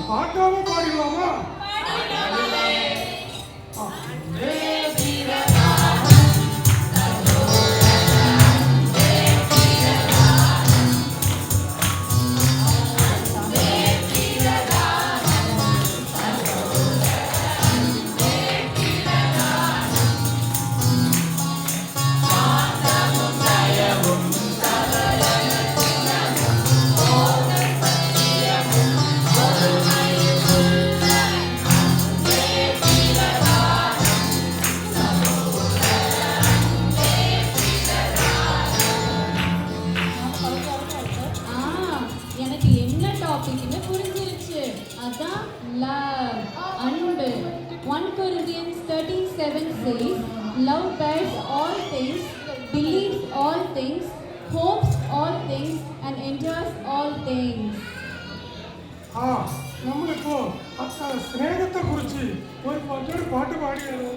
பாட்டாம பாடிடலாமா? Love bears all things, believes all things, hopes all things, and endures all things. നമ്മളിപ്പോ സ്നേഹത്തെ കുറിച്ച് ഒരു പാട്ട് പാടിയാലോ?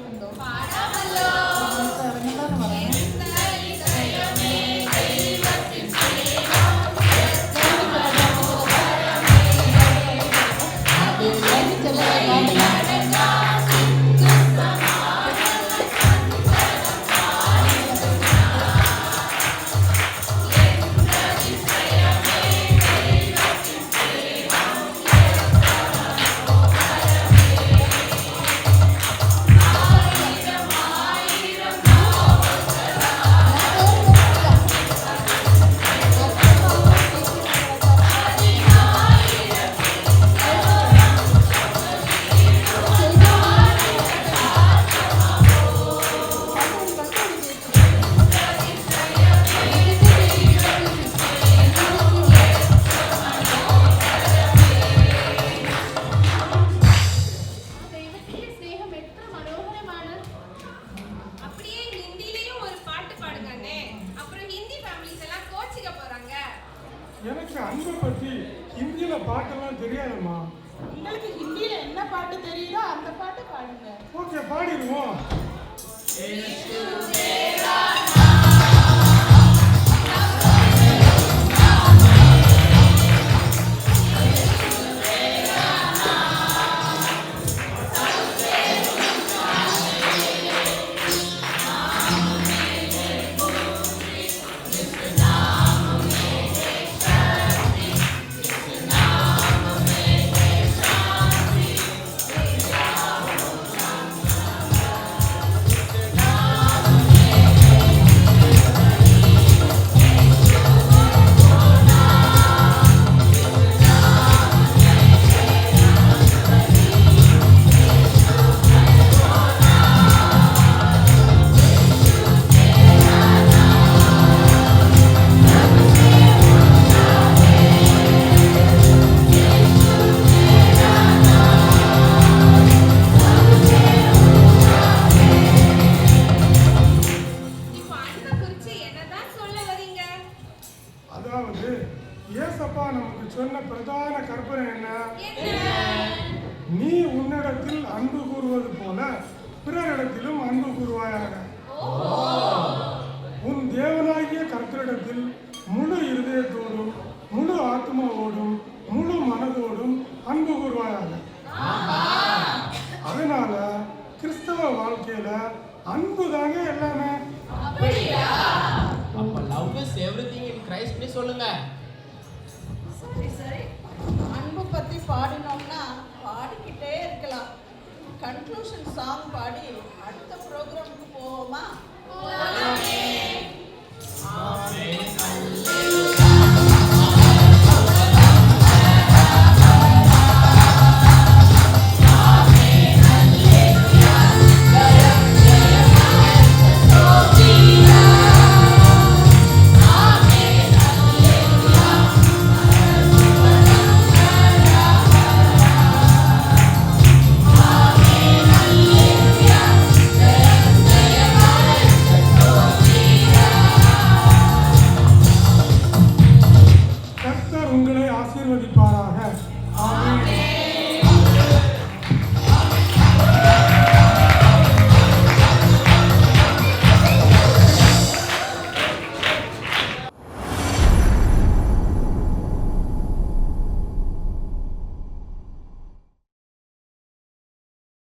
எனக்கு அன்பை பத்தி ஹிந்தியில பாட்டெல்லாம் தெரியாதுமா. உங்களுக்கு ஹிந்தியில என்ன பாட்டு தெரியுதோ அந்த பாட்டு பாடுங்க. ஓகே, பாடிடுவோம். அதாவது இயேசப்பா நமக்கு சொன்ன பிரதான கற்பனை என்ன? நீ உன்னிடத்தில் அன்பு கூறுவது போல பிறரிடத்திலும் அன்பு கூறுவாயாக. உன் தேவனாகிய கர்த்தரிடத்தில் முழு இருதயத்தோடும் முழு ஆத்மாவோடும் முழு மனதோடும் அன்பு கூறுவாயாக. அதனால கிறிஸ்தவ வாழ்க்கையில அன்பு தாங்க எல்லாமே. அப்ப love is everything in Christ னு சொல்லுங்க. சரி அன்பு பத்தி பாடினோம்னா பாடிக்கிட்டே இருக்கலாம். கன்க்ளூஷன் சாங் பாடி அடுத்த ப்ரோக்ராமுக்கு போவோமா?